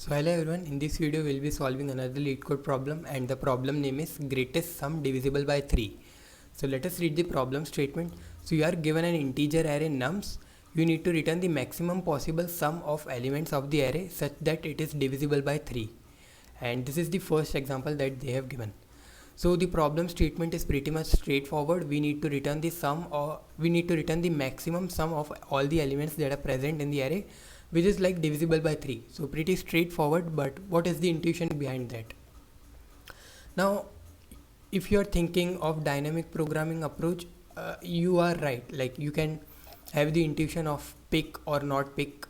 So hello everyone, in this video we'll be solving another LeetCode problem and the problem name is Greatest Sum Divisible by 3. So let us read the problem statement. So you are given an integer array nums. You need to return the maximum possible sum of elements of the array such that it is divisible by 3. And this is the first example that they have given. So the problem statement is pretty much straightforward. We need to return the sum, or we need to return the maximum sum of all the elements that are present in the array, which is like divisible by 3. So pretty straightforward, but what is the intuition behind that? Now, if you are thinking of dynamic programming approach, you are right. Like you can have the intuition of pick or not pick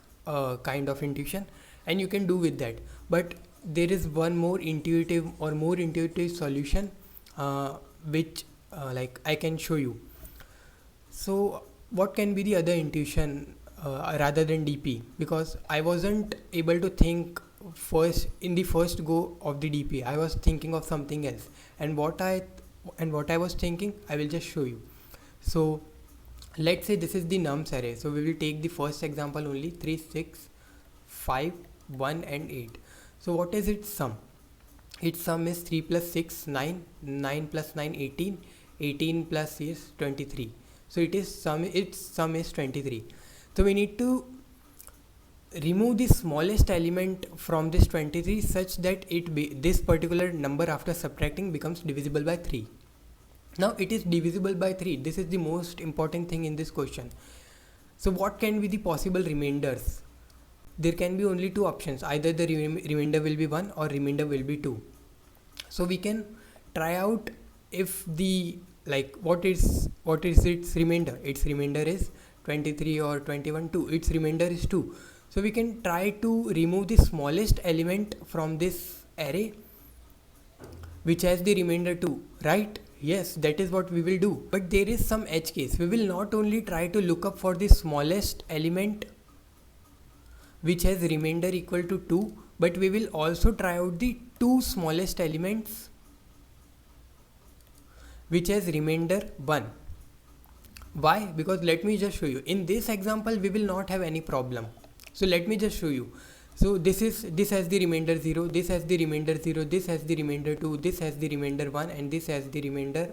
kind of intuition, and you can do with that. But there is one more intuitive solution which like I can show you. So what can be the other intuition rather than DP, because I wasn't able to think first in the first go of the DP. I was thinking of something else, and what I was thinking, I will just show you. So let's say this is the nums array. So we will take the first example only, 3, 6, 5, 1 and 8. So what is its sum? Its sum is 3 plus 6, 9, 9 plus 9, 18, 18 plus is 23. So its sum is 23. So we need to remove the smallest element from this 23 such that this particular number after subtracting becomes divisible by 3. Now it is divisible by 3. This is the most important thing in this question. So what can be the possible remainders? There can be only two options. Either the remainder will be 1 or remainder will be 2. So we can try out if the what is its remainder. Its remainder is 23 or 21, 2. Its remainder is 2. So we can try to remove the smallest element from this array which has the remainder 2, right? Yes, that is what we will do. But there is some edge case. We will not only try to look up for the smallest element which has remainder equal to 2, but we will also try out the two smallest elements which has remainder 1. Why? Because let me just show you. In this example we will not have any problem. So let me just show you. So this has the remainder 0, this has the remainder 0, this has the remainder 2, this has the remainder 1 and this has the remainder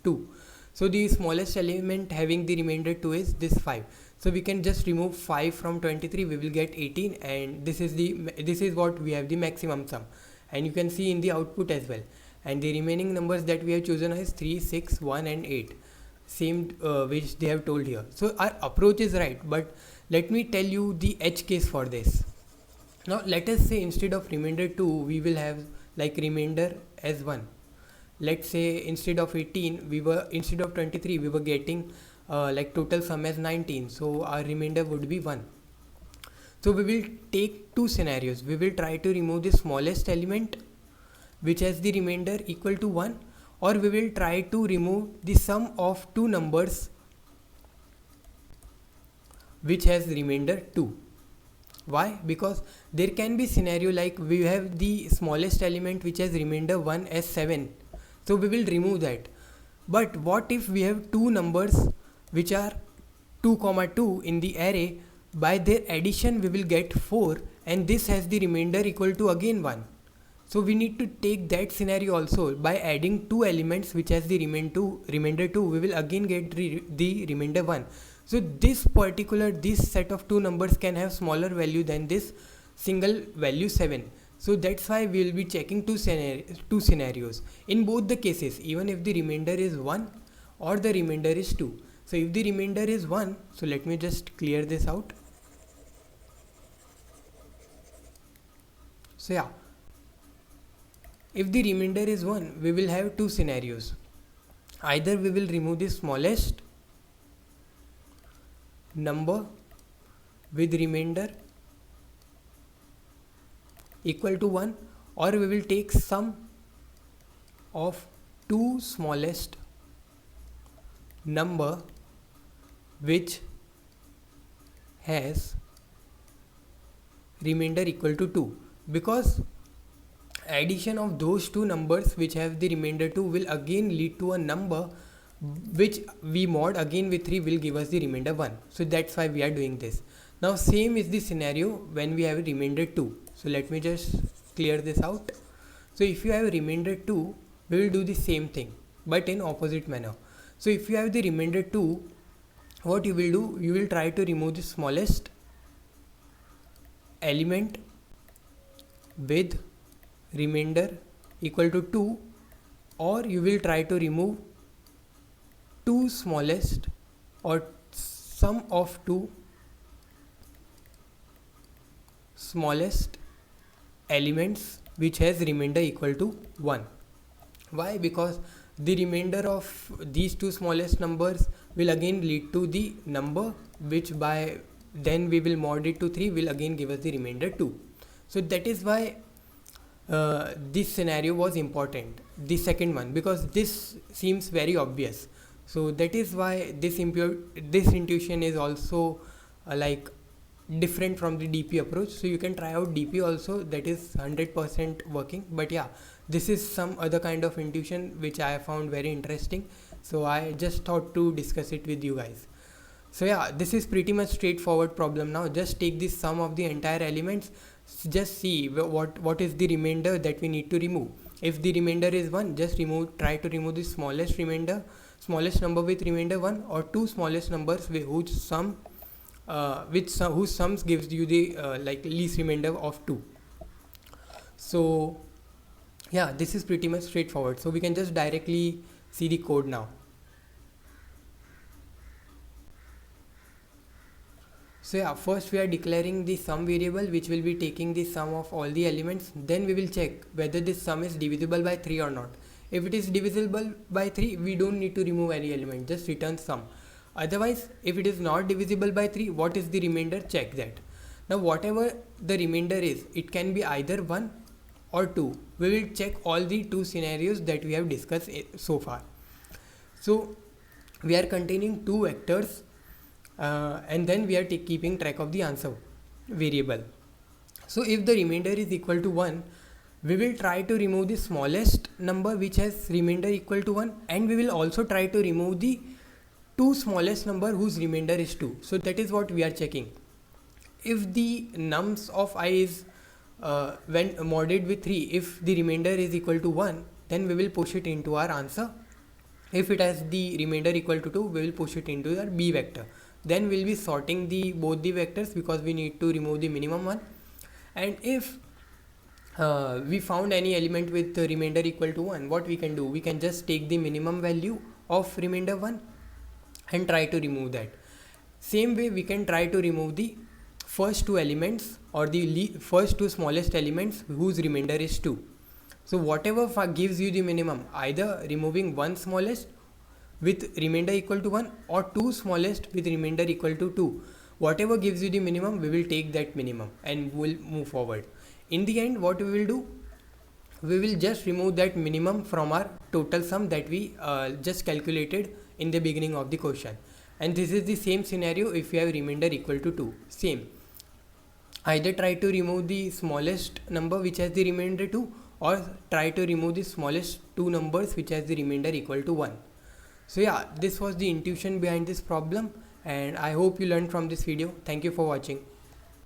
2. So the smallest element having the remainder 2 is this 5. So we can just remove 5 from 23, we will get 18, and this is what we have the maximum sum, and you can see in the output as well. And the remaining numbers that we have chosen is 3, 6, 1 and 8, same which they have told here. So our approach is right, but let me tell you the edge case for this. Now let us say instead of remainder 2 we will have like remainder as 1. Let's say instead of 23 we were getting like total sum as 19, so our remainder would be 1. So we will take two scenarios. We will try to remove the smallest element which has the remainder equal to 1, or we will try to remove the sum of two numbers which has remainder 2. Why? Because there can be scenario like we have the smallest element which has remainder 1 as 7, so we will remove that. But what if we have two numbers which are 2, 2 in the array? By their addition we will get 4, and this has the remainder equal to again 1. So we need to take that scenario also. By adding two elements which has the remainder 2, we will again get the remainder 1. So this set of two numbers can have smaller value than this single value 7. So that's why we will be checking two scenarios. In both the cases, even if the remainder is 1 or the remainder is 2. So if the remainder is 1, so let me just clear this out. So yeah, if the remainder is 1, we will have two scenarios. Either we will remove the smallest number with remainder equal to 1, or we will take sum of two smallest number which has remainder equal to 2, because addition of those two numbers which have the remainder 2 will again lead to a number which we mod again with 3 will give us the remainder 1. So that's why we are doing this. Now same is the scenario when we have a remainder 2. So let me just clear this out. So if you have remainder 2, we will do the same thing but in opposite manner. So if you have the remainder 2, what you will do, you will try to remove the smallest element with remainder equal to 2, or you will try to remove two smallest or sum of two smallest elements which has remainder equal to 1. Why? Because the remainder of these two smallest numbers will again lead to the number which by then we will mod it to 3 will again give us the remainder 2. So that is why this scenario was important, the second one, because this seems very obvious. So that is why this intuition is also like different from the DP approach. So you can try out DP also, that is 100% working. But yeah, this is some other kind of intuition which I found very interesting. So I just thought to discuss it with you guys. So yeah, this is pretty much straightforward problem now. Just take the sum of the entire elements, just see what is the remainder that we need to remove. If the remainder is 1, just try to remove the smallest number with remainder 1, or two smallest numbers whose sums gives you the like least remainder of 2. So yeah, this is pretty much straightforward. So we can just directly see the code now. So yeah, first we are declaring the sum variable which will be taking the sum of all the elements. Then we will check whether this sum is divisible by 3 or not. If it is divisible by 3, we don't need to remove any element, just return sum. Otherwise, if it is not divisible by 3, what is the remainder? Check that. Now whatever the remainder is, it can be either 1 or 2. We will check all the two scenarios that we have discussed so far. So we are containing two vectors, and then we are keeping track of the answer variable. So if the remainder is equal to 1, we will try to remove the smallest number which has remainder equal to 1, and we will also try to remove the two smallest number whose remainder is 2. So that is what we are checking. If the nums of I is when modded with 3, if the remainder is equal to 1, then we will push it into our answer. If it has the remainder equal to 2, we will push it into our B vector. Then we'll be sorting both the vectors because we need to remove the minimum one. And if we found any element with the remainder equal to 1, what we can do? We can just take the minimum value of remainder 1 and try to remove that. Same way we can try to remove the first two elements or the first two smallest elements whose remainder is 2. So whatever gives you the minimum, either removing one smallest with remainder equal to 1 or two smallest with remainder equal to 2, whatever gives you the minimum, we will take that minimum and we'll move forward. In the end, what we will do, we will just remove that minimum from our total sum that we just calculated in the beginning of the question. And this is the same scenario if you have remainder equal to 2. Same, either try to remove the smallest number which has the remainder 2, or try to remove the smallest two numbers which has the remainder equal to 1. So yeah, this was the intuition behind this problem, and I hope you learned from this video. Thank you for watching.